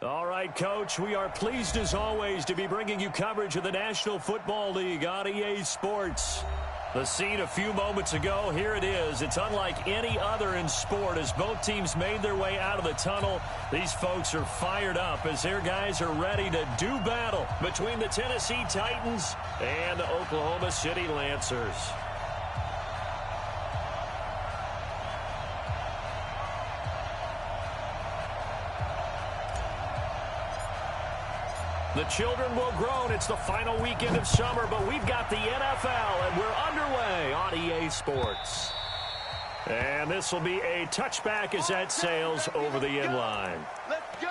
All right, Coach, we are pleased as always to be bringing you coverage of the National Football League on EA Sports. The scene a few moments ago, here it is. It's unlike any other in sport as both teams made their way out of the tunnel. These folks are fired up as their guys are ready to do battle between the Tennessee Titans and the Oklahoma City Lancers. The children will grow. It's the final weekend of summer, but we've got the NFL, and we're underway on EA Sports. And this will be a touchback as that sails over the end line. Let's go.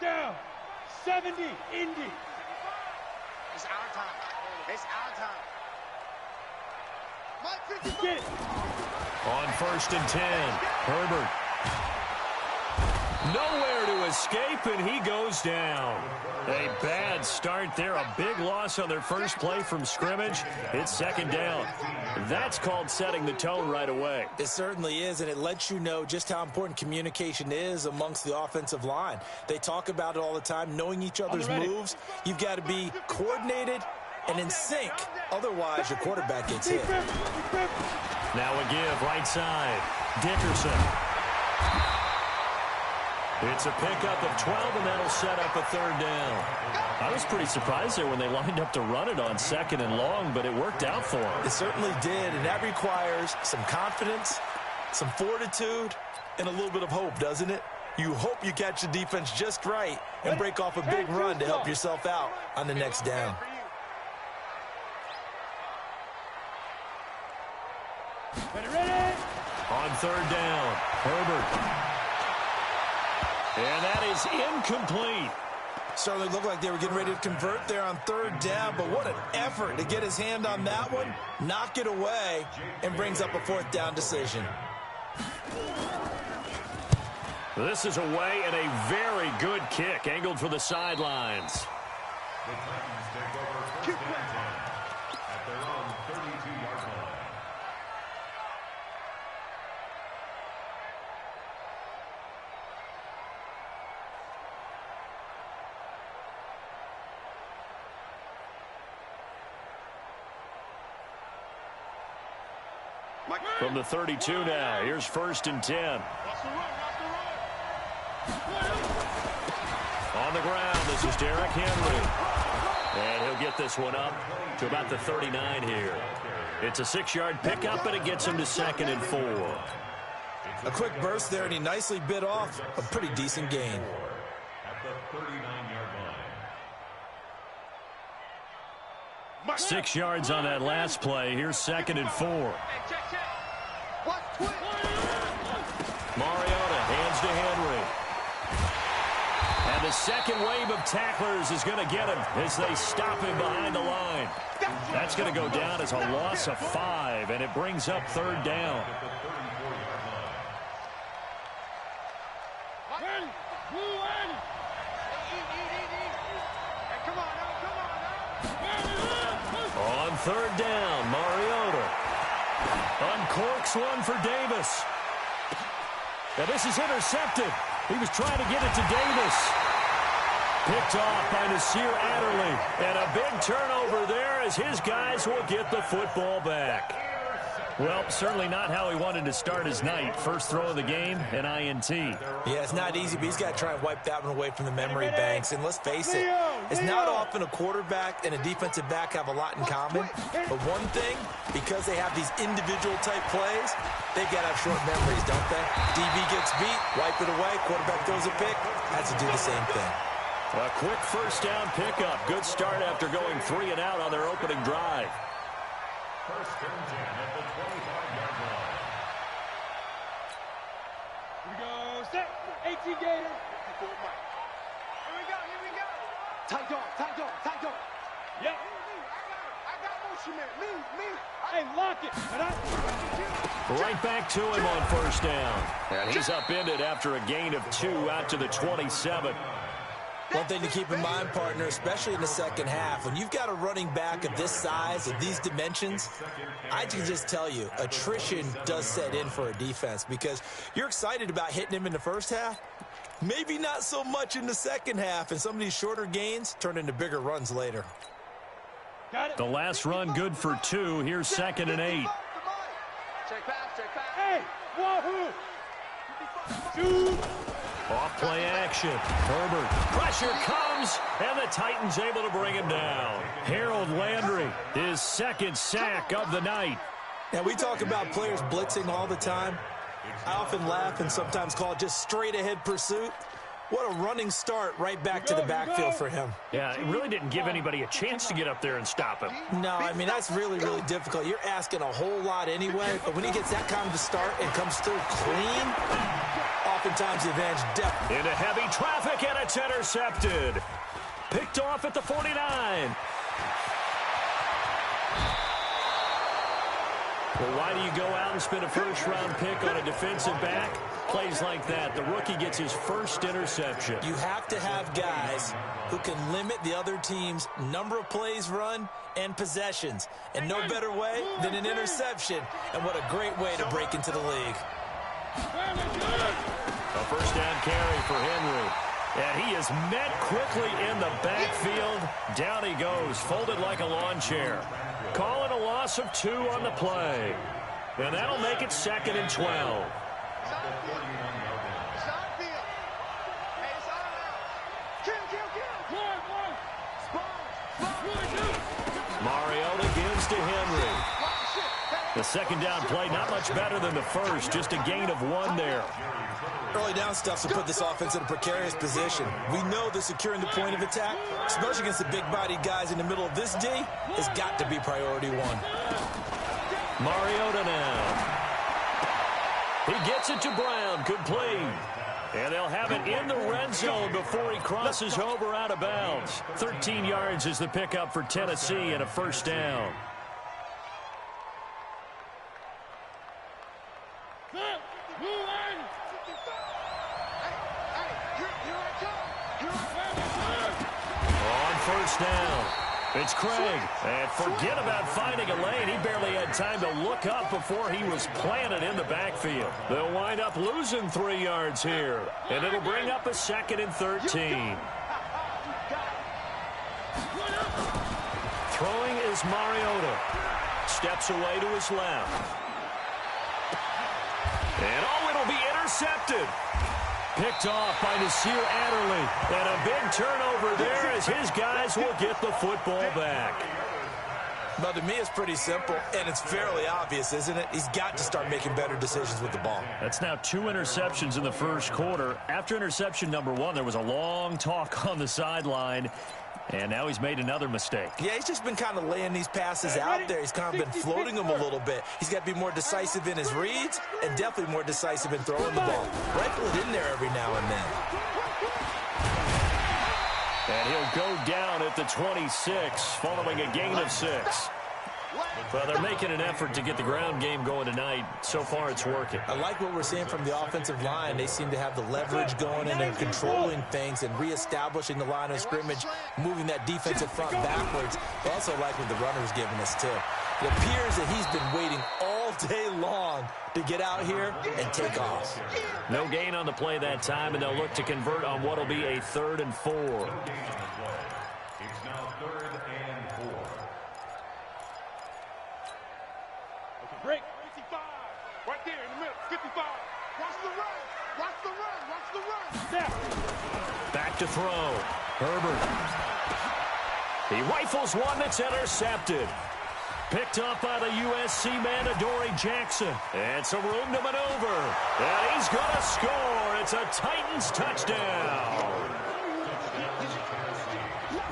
Down. 70, Indy. It's our time. It's our time. Mike 50. Get it. On 1st and 10, Herbert. Nowhere to escape, and he goes down. A bad start there. A big loss on their first play from scrimmage. It's 2nd down. That's called setting the tone right away. It certainly is, and it lets you know just how important communication is amongst the offensive line. They talk about it all the time, knowing each other's moves. You've got to be coordinated and in sync. Otherwise, your quarterback gets hit. Now a give, right side. Dickerson. It's a pickup of 12, and that'll set up a 3rd down. I was pretty surprised there when they lined up to run it on 2nd and long, but it worked out for them. It certainly did, and that requires some confidence, some fortitude, and a little bit of hope, doesn't it? You hope you catch the defense just right and break off a big run to help yourself out on the next down. Ready. On 3rd down, Herbert. And that is incomplete. Certainly looked like they were getting ready to convert there on 3rd down, but what an effort to get his hand on that one, knock it away, and brings up a 4th down decision. This is away and a very good kick, angled for the sidelines. The Titans take over 1st and 10 at their own 32-yard line. From the 32 now, here's 1st and 10. On the ground, this is Derrick Henry. And he'll get this one up to about the 39 here. It's a 6-yard pickup, and it gets him to 2nd and 4. A quick burst there, and he nicely bit off a pretty decent gain. At the 39-yard line. 6 yards on that last play. Here's 2nd and 4. Mariota hands to Henry. And the second wave of tacklers is going to get him as they stop him behind the line. That's going to go down as a loss of 5, and it brings up 3rd down. On 3rd down, Mariota uncorks one for Davis. Now this is intercepted. He was trying to get it to Davis. Picked off by Nasir Adderley. And a big turnover there as his guys will get the football back. Well, certainly not how he wanted to start his night. First throw of the game, an INT. Yeah, it's not easy, but he's got to try and wipe that one away from the memory banks. And let's face it, it's not often a quarterback and a defensive back have a lot in common. But one thing, because they have these individual type plays, they've got to have short memories, don't they? DB gets beat, wipe it away, quarterback throws a pick, has to do the same thing. A quick first down pickup. Good start after going 3 and out on their opening drive. 1st and 10 at the 25-yard line. Here we go. Set. 18 Gator. Here we go. Tight dog. Tight dog. Tight dog. Yep. I got motion man. Me. Hey, lock it. And Right back to him on first down. And he's upended after a gain of 2 out to the 27. One thing to keep in mind, partner, especially in the second half, when you've got a running back of this size, of these dimensions, I can just tell you, attrition does set in for a defense because you're excited about hitting him in the first half. Maybe not so much in the second half, and some of these shorter gains turn into bigger runs later. The last run good for 2. Here's 2nd and 8. Check pass. hey, wahoo. Shoot. Off play action. Herbert. Pressure comes, and the Titans able to bring him down. Harold Landry, his 2nd sack of the night. Now, we talk about players blitzing all the time. I often laugh and sometimes call it just straight-ahead pursuit. What a running start right back to the backfield for him. Yeah, it really didn't give anybody a chance to get up there and stop him. No, I mean, that's really, really difficult. You're asking a whole lot anyway, but when he gets that kind of a start and comes through clean, oftentimes the advantage definitely. Into heavy traffic, and it's intercepted. Picked off at the 49. Well, why do you go out and spend a first-round pick on a defensive back? Plays like that, the rookie gets his first interception. You have to have guys who can limit the other team's number of plays run and possessions. And no better way than an interception. And what a great way to break into the league. A first down carry for Henry. And he is met quickly in the backfield. Down he goes, folded like a lawn chair. Calling a loss of 2 on the play. And that'll make it 2nd and 12. Mariota gives to Henry. The second down play, not much better than the first, just a gain of 1 there. Early down stuff to put this offense in a precarious position. We know that securing the point of attack, especially against the big-bodied guys in the middle of this D, has got to be priority 1. Mariota now. He gets it to Brown. Good play. And they'll have it in the red zone before he crosses over out of bounds. 13 yards is the pickup for Tennessee and a first down. On first down. It's Craig, and forget about finding a lane. He barely had time to look up before he was planted in the backfield. They'll wind up losing 3 yards here, and it'll bring up a 2nd and 13. Throwing is Mariota. Steps away to his left. And, oh, it'll be intercepted. Picked off by Nasir Adderley. And a big turnover there as his guys will get the football back. But to me, it's pretty simple, and it's fairly obvious, isn't it? He's got to start making better decisions with the ball. That's now 2 interceptions in the first quarter. After interception number 1, there was a long talk on the sideline. And now he's made another mistake. Yeah, he's just been kind of laying these passes out there. He's kind of been floating them a little bit. He's got to be more decisive in his reads and definitely more decisive in throwing the ball. Rifle it in there every now and then. And he'll go down at the 26 following a gain of 6. Well, they're making an effort to get the ground game going tonight. So far, it's working. I like what we're seeing from the offensive line. They seem to have the leverage going, and they're controlling things and reestablishing the line of scrimmage, moving that defensive front backwards. I also like what the runner's giving us, too. It appears that he's been waiting all day long to get out here and take off. No gain on the play that time, and they'll look to convert on what will be a 3rd and 4. It's now 3rd and 4. Break. 55. Right there in the middle. 55. Watch the run. Watch the run. Watch the run. Snap. Back to throw. Herbert. He rifles one that's intercepted. Picked up by the USC man, Adoree Jackson. And some room to maneuver. And he's going to score. It's a Titans touchdown.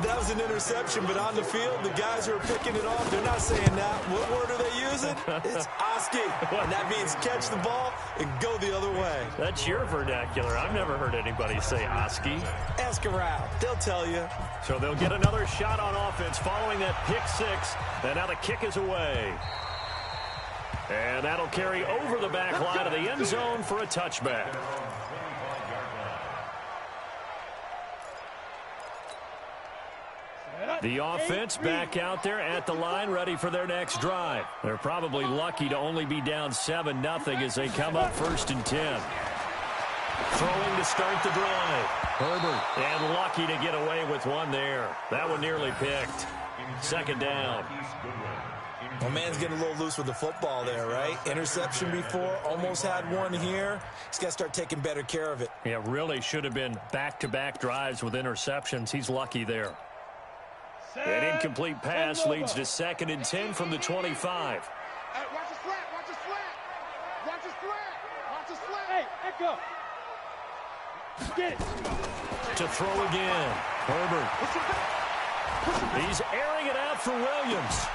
That was an interception, but on the field, the guys who are picking it off, they're not saying that. What word are they using? It's Oski. And that means catch the ball and go the other way. That's your vernacular. I've never heard anybody say Oski. Ask around. They'll tell you. So they'll get another shot on offense following that pick six. And now the kick is away. And that'll carry over the back line of the end zone for a touchback. The offense back out there at the line, ready for their next drive. They're probably lucky to only be down 7-0 as they come up 1st and 10. Throwing to start the drive. Herbert. And lucky to get away with one there. That one nearly picked. 2nd down. Well, man's getting a little loose with the football there, right? Interception before, almost had one here. He's got to start taking better care of it. Yeah, really should have been back-to-back drives with interceptions. He's lucky there. An incomplete pass leads to 2nd and 10 from the 25. Hey, watch his flat, watch his flat. Watch his flat, watch his flat. Hey, echo. Get it. To throw again. Herbert. He's airing it out for Williams.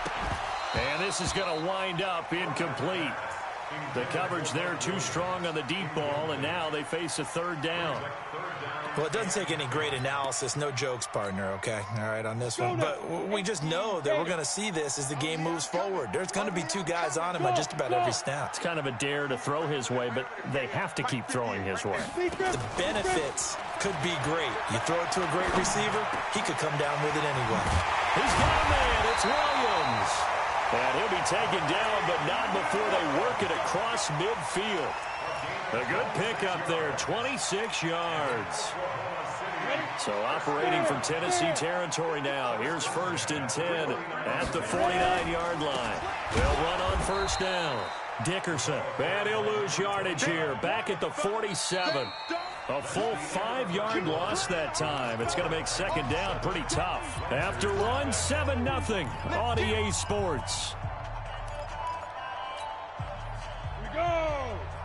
And this is going to wind up incomplete. The coverage there too strong on the deep ball, and now they face a 3rd down. Well, it doesn't take any great analysis. No jokes, partner, okay? All right, on this one. But we just know that we're going to see this as the game moves forward. There's going to be 2 guys on him on just about every snap. It's kind of a dare to throw his way, but they have to keep throwing his way. The benefits could be great. You throw it to a great receiver, he could come down with it anyway. He's got a man. It's Williams. And he'll be taken down, but not before they work it across midfield. A good pickup there, 26 yards. So operating from Tennessee territory now. Here's 1st and 10 at the 49-yard line. They'll run on 1st down. Dickerson. And he'll lose yardage here. Back at the 47. A full 5-yard loss that time. It's going to make 2nd down pretty tough. After one, 7-0 on EA Sports.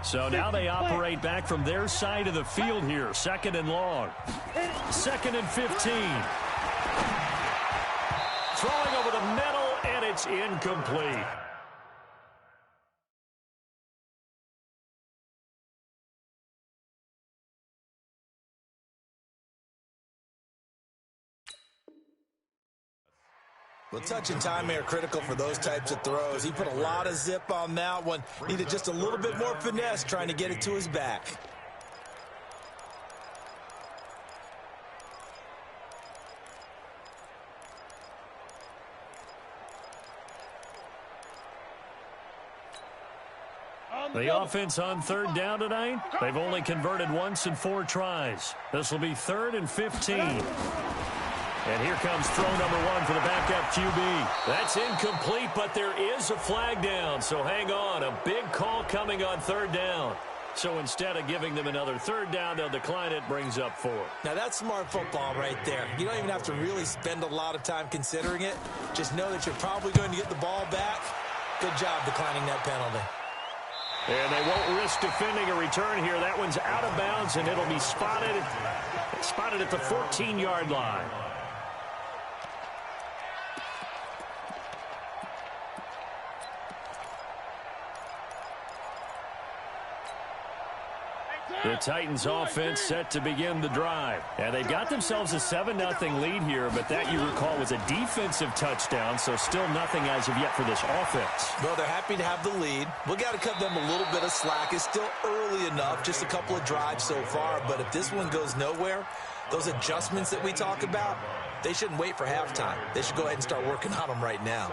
So now they operate back from their side of the field here. 2nd and long. 2nd and 15. Throwing over the middle, and it's incomplete. Well, touch and timing are critical for those types of throws. He put a lot of zip on that one. Needed just a little bit more finesse trying to get it to his back. The offense on 3rd down tonight, they've only converted once in 4 tries. This will be 3rd and 15. And here comes throw number 1 for the backup QB. That's incomplete, but there is a flag down. So hang on. A big call coming on 3rd down. So instead of giving them another 3rd down, they'll decline it, brings up 4. Now, that's smart football right there. You don't even have to really spend a lot of time considering it. Just know that you're probably going to get the ball back. Good job declining that penalty. And they won't risk defending a return here. That one's out of bounds, and it'll be spotted at the 14-yard line. The Titans offense set to begin the drive. And they've got themselves a 7-0 lead here, but that, you recall, was a defensive touchdown, so still nothing as of yet for this offense. Well, they're happy to have the lead. We've got to cut them a little bit of slack. It's still early enough, just a couple of drives so far, but if this one goes nowhere, those adjustments that we talk about, they shouldn't wait for halftime. They should go ahead and start working on them right now.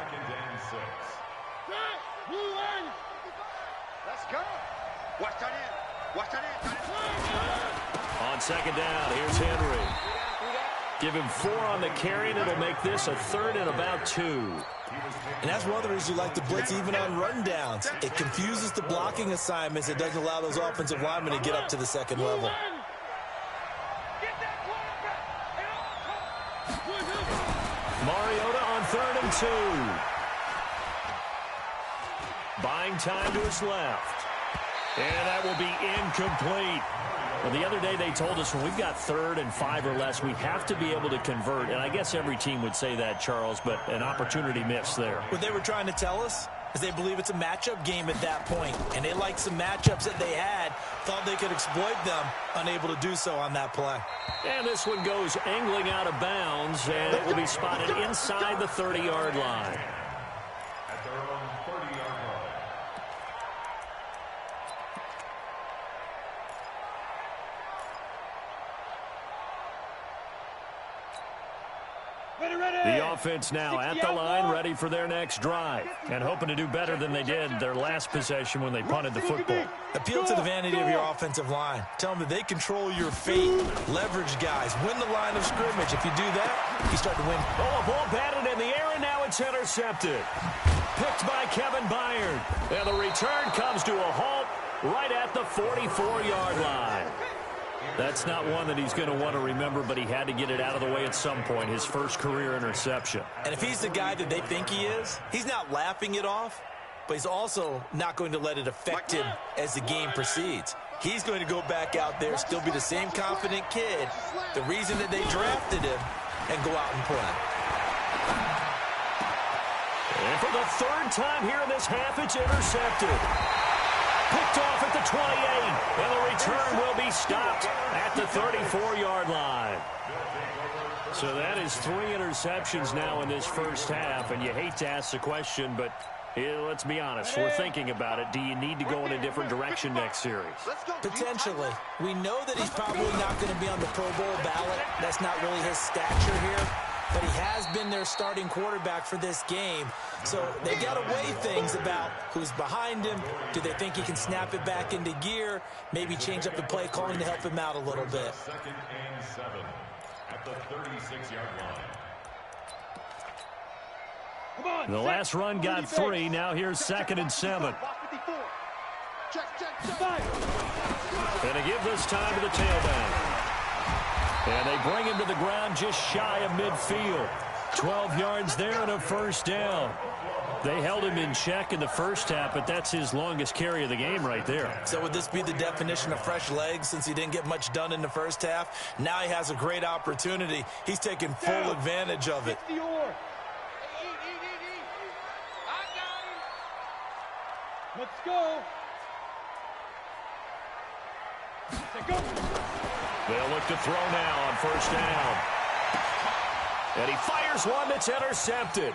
Let's go. Watch that in. Watch that in. On 2nd down, here's Henry. Give him 4 on the carry, and it'll make this a 3rd and about 2. And that's one of the reasons you like to blitz even on rundowns. It confuses the blocking assignments. It doesn't allow those offensive linemen to get up to the 2nd level. Mariota on 3rd and 2. Buying time to his left. And that will be incomplete. Well, the other day they told us when we've got 3rd and 5 or less, we have to be able to convert. And I guess every team would say that, Charles, but an opportunity missed there. What they were trying to tell us is they believe it's a matchup game at that point. And they liked some matchups that they had, thought they could exploit them, unable to do so on that play. And this one goes angling out of bounds, and it will be spotted inside the 30-yard line. At their own 30-yard line. The offense now at the line, ready for their next drive, and hoping to do better than they did their last possession when they punted the football. Appeal to the vanity of your offensive line. Tell them that they control your fate. Leverage guys. Win the line of scrimmage. If you do that, you start to win. Oh, a ball batted in the air, and now it's intercepted. Picked by Kevin Byard. And the return comes to a halt right at the 44-yard line. That's not one that he's going to want to remember, but he had to get it out of the way at some point, his first career interception. And if he's the guy that they think he is, he's not laughing it off, but he's also not going to let it affect him as the game proceeds. He's going to go back out there, still be the same confident kid, the reason that they drafted him, and go out and play. And for the 3rd time here in this half, it's intercepted. Picked off at the 28, and the return will be stopped at the 34-yard line. So that is 3 interceptions now in this first half, and you hate to ask the question, but let's be honest, we're thinking about it. Do you need to go in a different direction next series? Potentially. We know that he's probably not going to be on the Pro Bowl ballot. That's not really his stature here. But he has been their starting quarterback for this game. So they got to weigh things about who's behind him. Do they think he can snap it back into gear? Maybe change up the play calling to help him out a little bit. 2nd and 7 at the 36-yard line. The last run got 3. Now here's 2nd and 7. And they give this time to the tailback. And they bring him to the ground just shy of midfield. 12 yards there and a first down. They held him in check in the first half, but that's his longest carry of the game right there. So would this be the definition of fresh legs since he didn't get much done in the first half? Now he has a great opportunity. He's taking full advantage of it. Let's go. They'll look to throw now on first down. And he fires one that's intercepted.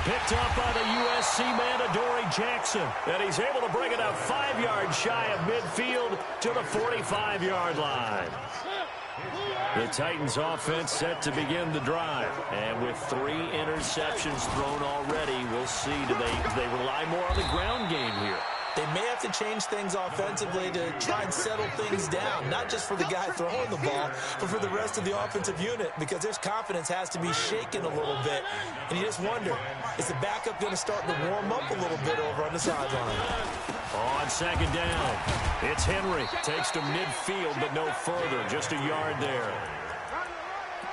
Picked up by the USC man, Adoree Jackson. And he's able to bring it up 5 yards shy of midfield to the 45-yard line. The Titans offense set to begin the drive. And with 3 interceptions thrown already, we'll see, do they rely more on the ground game here? They may have to change things offensively to try and settle things down, not just for the guy throwing the ball, but for the rest of the offensive unit, because their confidence has to be shaken a little bit. And you just wonder, is the backup going to start to warm up a little bit over on the sideline? On second down, it's Henry. Takes to midfield, but no further, just a yard there.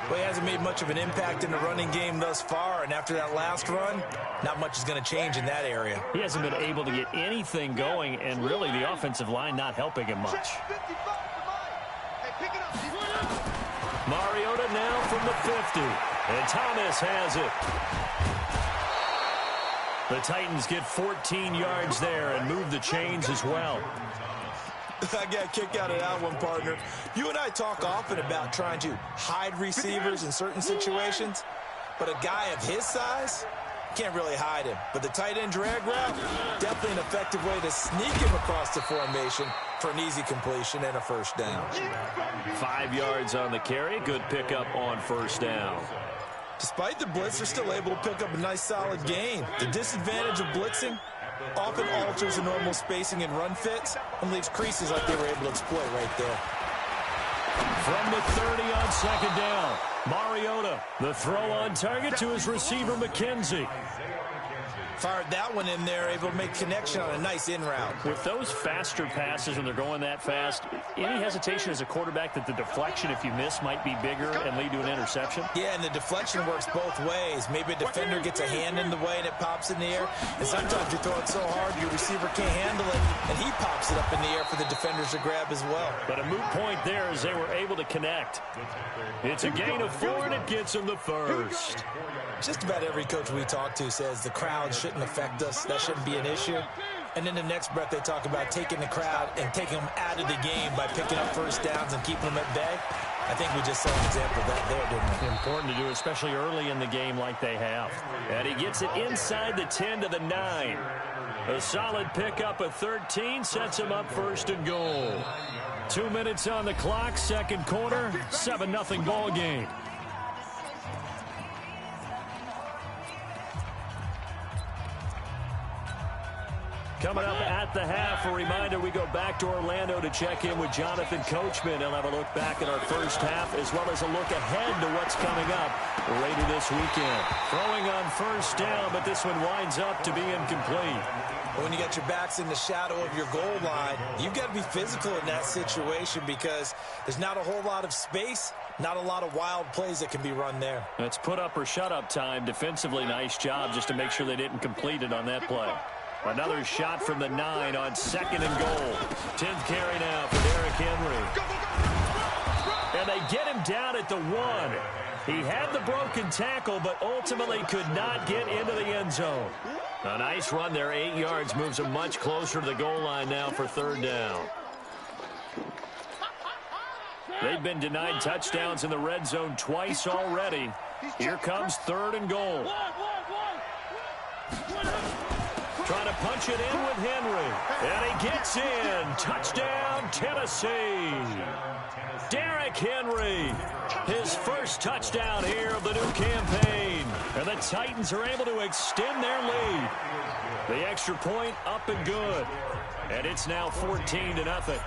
Well, he hasn't made much of an impact in the running game thus far, and after that last run, not much is going to change in that area. He hasn't been able to get anything going, and really the offensive line not helping him much. Mariota now from the 50, and Thomas has it. The Titans get 14 yards there and move the chains as well. I got a kick out of that one, partner. You and I talk often about trying to hide receivers in certain situations, but a guy of his size can't really hide him. But the tight end drag route, definitely an effective way to sneak him across the formation for an easy completion and a first down. 5 yards on the carry. Good pickup on first down. Despite the blitz, they're still able to pick up a nice solid gain. The disadvantage of blitzing often alters the normal spacing and run fits and leaves creases like they were able to exploit right there. From the 30 on second down, Mariota, the throw on target to his receiver, McKenzie. Fired that one in there, able to make connection on a nice in route. With those faster passes when they're going that fast, any hesitation as a quarterback that the deflection, if you miss, might be bigger and lead to an interception? Yeah, and the deflection works both ways. Maybe a defender gets a hand in the way and it pops in the air. And sometimes you throw it so hard your receiver can't handle it, and he pops it up in the air for the defenders to grab as well. But a moot point there as they were able to connect. It's a gain of 4, and it gets him the first. Just about every coach we talk to says the crowd shouldn't affect us. That shouldn't be an issue. And in the next breath, they talk about taking the crowd and taking them out of the game by picking up first downs and keeping them at bay. I think we just saw an example of that there, didn't we? Important to do, especially early in the game like they have. And he gets it inside the 10 to the 9. A solid pickup of 13 sets him up first and goal. 2 minutes on the clock, second quarter, 7-0 ball game. Coming up at the half, a reminder, we go back to Orlando to check in with Jonathan Coachman. He'll have a look back at our first half as well as a look ahead to what's coming up later this weekend. Throwing on first down, but this one winds up to be incomplete. When you got your backs in the shadow of your goal line, you've got to be physical in that situation because there's not a whole lot of space, not a lot of wild plays that can be run there. It's put up or shut up time. Defensively, nice job just to make sure they didn't complete it on that play. Another shot from the 9 on second and goal. 10th carry now for Derrick Henry. And they get him down at the 1. He had the broken tackle, but ultimately could not get into the end zone. A nice run there, 8 yards, moves him much closer to the goal line now for third down. They've been denied touchdowns in the red zone twice already. Here comes third and goal. Trying to punch it in with Henry. And he gets in. Touchdown, Tennessee. Derrick Henry. His first touchdown here of the new campaign. And the Titans are able to extend their lead. The extra point up and good. And it's now 14-0.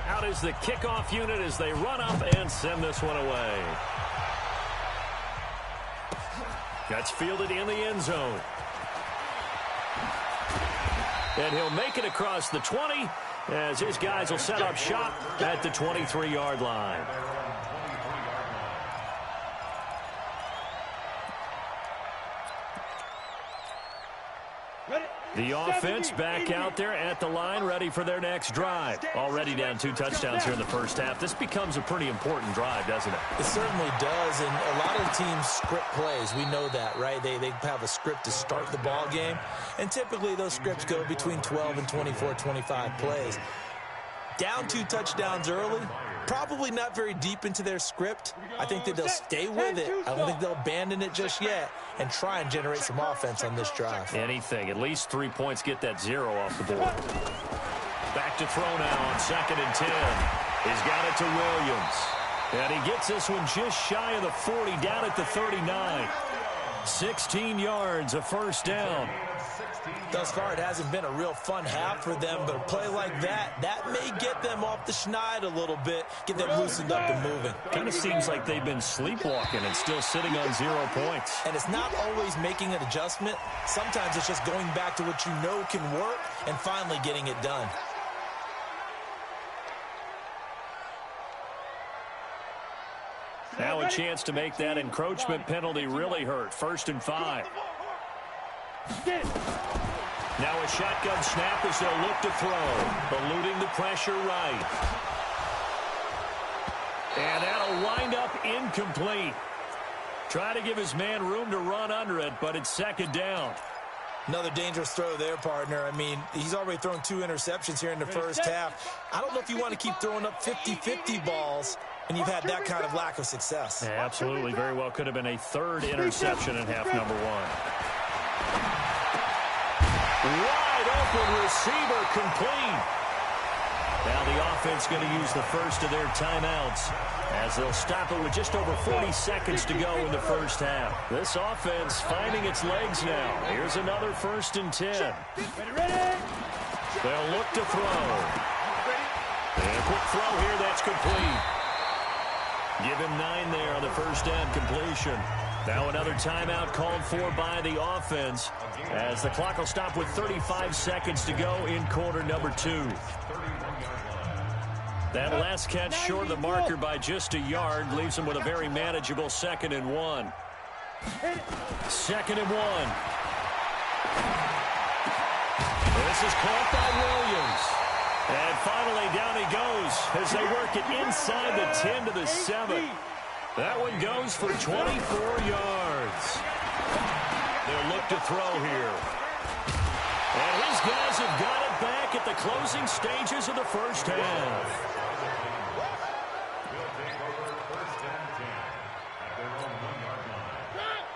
Out is the kickoff unit as they run up and send this one away. That's fielded in the end zone. And he'll make it across the 20 as his guys will set up shop at the 23-yard line. The offense back out there at the line, ready for their next drive. Already down 2 touchdowns here in the first half. This becomes a pretty important drive, doesn't it? It certainly does, and a lot of teams script plays. We know that, right? They have a script to start the ball game, and typically those scripts go between 12 and 24, 25 plays. Down 2 touchdowns early, probably not very deep into their script. I think that they'll stay with it. I don't think they'll abandon it just yet and try and generate some offense on this drive. Anything. At least 3 points, get that 0 off the board. Back to throw now on second and 10. He's got it to Williams. And he gets this one just shy of the 40, down at the 39. 16 yards, a first down. Thus far, it hasn't been a real fun half for them, but a play like that may get them off the schneid a little bit, get them loosened up and moving. Kind of seems like they've been sleepwalking and still sitting on 0 points. And it's not always making an adjustment. Sometimes it's just going back to what you know can work and finally getting it done. Now a chance to make that encroachment penalty really hurt. 1st and 5. Now a shotgun snap as they'll look to throw. Eluding the pressure right. And that'll wind up incomplete. Try to give his man room to run under it, but it's second down. Another dangerous throw there, partner. I mean, he's already thrown 2 interceptions here in the first half. I don't know if you want to keep throwing up 50-50 balls and you've had that kind of lack of success. Yeah, absolutely. Very well could have been a 3rd interception in half number 1. Wide open receiver complete. Now the offense going to use the first of their timeouts as they'll stop it with just over 40 seconds to go in the first half. This offense finding its legs now. Here's another 1st and 10. They'll look to throw. And a quick throw here that's complete. Give him 9 there on the first down completion. Now another timeout called for by the offense as the clock will stop with 35 seconds to go in quarter number 2. That last catch short of the marker by just a yard leaves him with a very manageable 2nd and 1. 2nd and 1. This is caught by Williams. And finally down he goes as they work it inside the 10 to the 7. That one goes for 24 yards. They'll look to throw here. And his guys have got it back at the closing stages of the first half.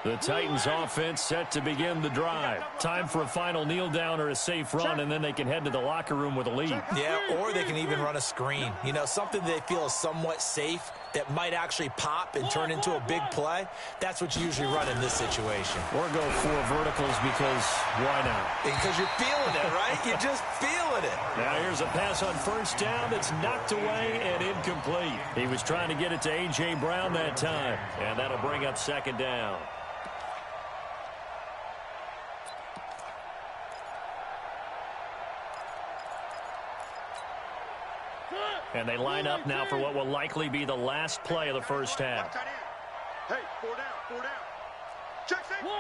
The Titans offense set to begin the drive. Time for a final kneel down or a safe run, and then they can head to the locker room with a lead. Yeah, or they can even run a screen. You know, something they feel is somewhat safe that might actually pop and turn into a big play. That's what you usually run in this situation. Or go 4 verticals because why not? Because you're feeling it, right? You're just feeling it. Now here's a pass on first down that's knocked away and incomplete. He was trying to get it to A.J. Brown that time, and that'll bring up 2nd down. And they line up now for what will likely be the last play of the first half. Hey, 4 down, 4 down. Check it. 1.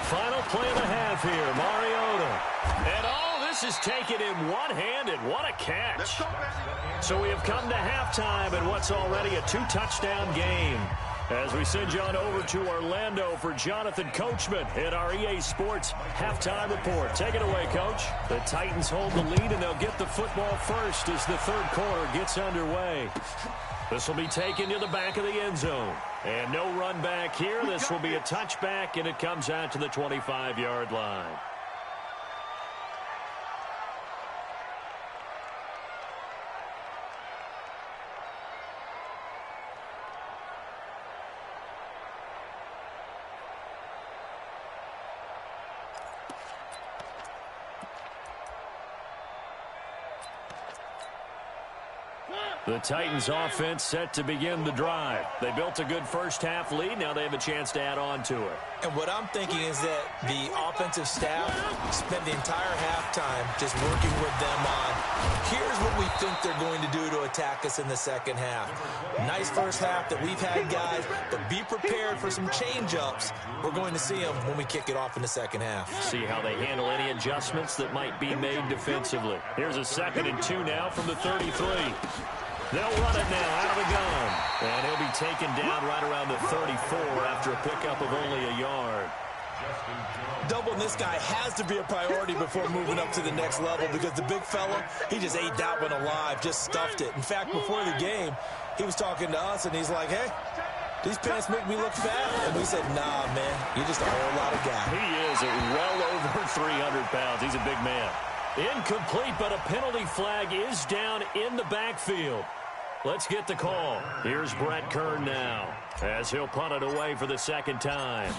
Final play of the half here, Mariota. And all this is taken in one-handed. What a catch. So we have come to halftime in what's already a 2-touchdown game. As we send you on over to Orlando for Jonathan Coachman in our EA Sports Halftime Report. Take it away, Coach. The Titans hold the lead, and they'll get the football first as the third quarter gets underway. This will be taken to the back of the end zone. And no run back here. This will be a touchback, and it comes out to the 25-yard line. The Titans offense set to begin the drive. They built a good first half lead. Now they have a chance to add on to it. And what I'm thinking is that the offensive staff spent the entire halftime just working with them on, here's what we think they're going to do to attack us in the second half. Nice first half that we've had, guys, but be prepared for some change-ups. We're going to see them when we kick it off in the second half. See how they handle any adjustments that might be made defensively. Here's a 2nd and 2 now from the 33. They'll run it now out of the gun. And he'll be taken down right around the 34 after a pickup of only a yard. Doubling this guy has to be a priority before moving up to the next level because the big fella, he just ate that one alive, just stuffed it. In fact, before the game, he was talking to us, and he's like, hey, these pants make me look fat. And we said, nah, man, you're just a whole lot of guy. He is at well over 300 pounds. He's a big man. Incomplete, but a penalty flag is down in the backfield. Let's get the call. Here's Brett Kern now as he'll punt it away for the 2nd time.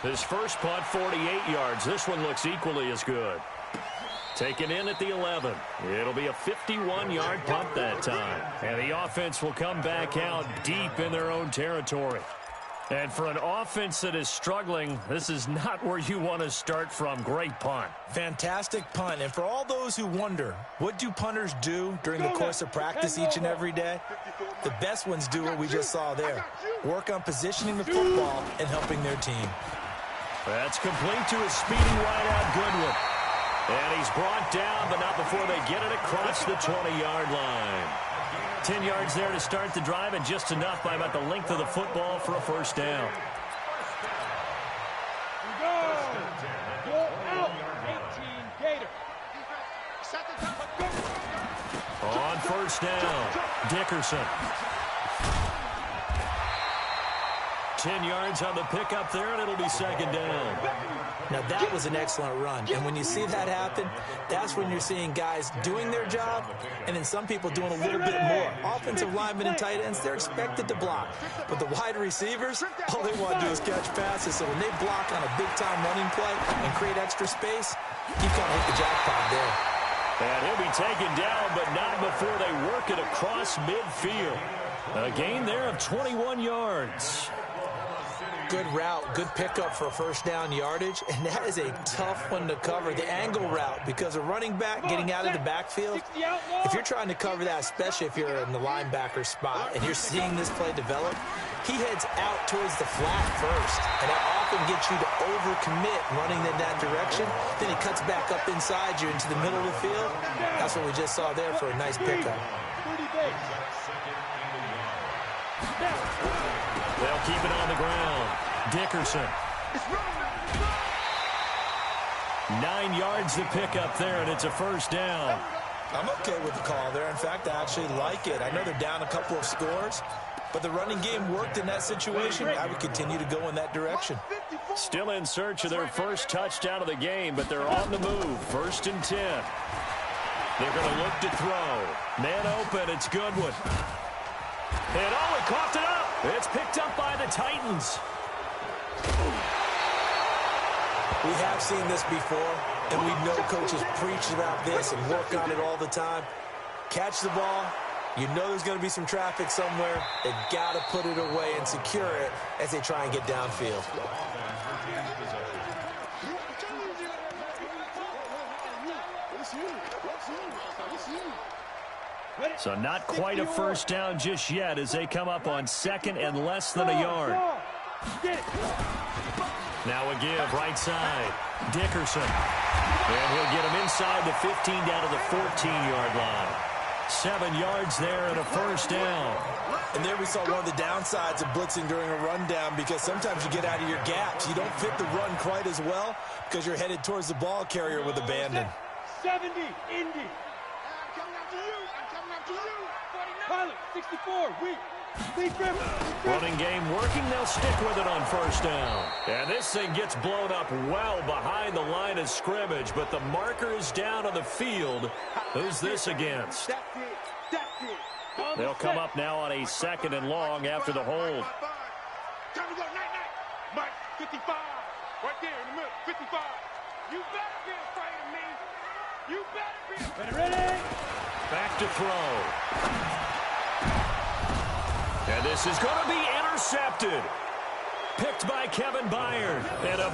His first punt, 48 yards. This one looks equally as good. Taken in at the 11. It'll be a 51-yard punt that time. And the offense will come back out deep in their own territory. And for an offense that is struggling, this is not where you want to start from. Great punt. Fantastic punt. And for all those who wonder, what do punters do during the course of practice each and every day? The best ones do what we just saw there. Work on positioning the football and helping their team. That's complete to his speedy wideout Goodwin. And he's brought down, but not before they get it across the 20-yard line. 10 yards there to start the drive, and just enough by about the length of the football for a first down. Go out, 18, Gator. On first down, Dickerson. 10 yards on the pickup there, and it'll be 2nd down. Now, that was an excellent run. And when you see that happen, that's when you're seeing guys doing their job and then some people doing a little bit more. Offensive linemen and tight ends, they're expected to block. But the wide receivers, all they want to do is catch passes. So when they block on a big-time running play and create extra space, you kind of hit the jackpot there. And he'll be taken down, but not before they work it across midfield. A gain there of 21 yards. Good route, good pickup for first down yardage, and that is a tough one to cover, the angle route, because a running back getting out of the backfield, if you're trying to cover that, especially if you're in the linebacker spot and you're seeing this play develop, he heads out towards the flat first, and that often gets you to overcommit running in that direction. Then he cuts back up inside you into the middle of the field. That's what we just saw there for a nice pickup. They'll keep it on the ground. Dickerson. 9 yards to pick up there, and it's a first down. I'm okay with the call there. In fact, I actually like it. I know they're down a couple of scores, but the running game worked in that situation. I would continue to go in that direction. Still in search of their first touchdown of the game, but they're on the move. 1st and 10. They're going to look to throw. Man open. It's Goodwin. And he coughed it up. It's picked up by the Titans. We have seen this before, and we know coaches preach about this and work on it all the time. Catch the ball. You know there's going to be some traffic somewhere. They've got to put it away and secure it as they try and get downfield. So not quite a first down just yet as they come up on 2nd and less than a yard. Now a give right side. Dickerson. And he'll get him inside the 15 down to the 14-yard line. 7 yards there and a first down. And there we saw one of the downsides of blitzing during a rundown, because sometimes you get out of your gaps. You don't fit the run quite as well because you're headed towards the ball carrier with abandon. 70, Indy. Pilot, 64, weak. Running game working. They'll stick with it on first down. And this thing gets blown up well behind the line of scrimmage, but the marker is down on the field. Who's this against? They'll come up now on a 2nd and long after the hold. Time to go, night. Mike, 55. Right there in the middle, 55. You better be afraid of me. You better be. Ready? Back to throw. And this is going to be intercepted. Picked by Kevin Byard. And a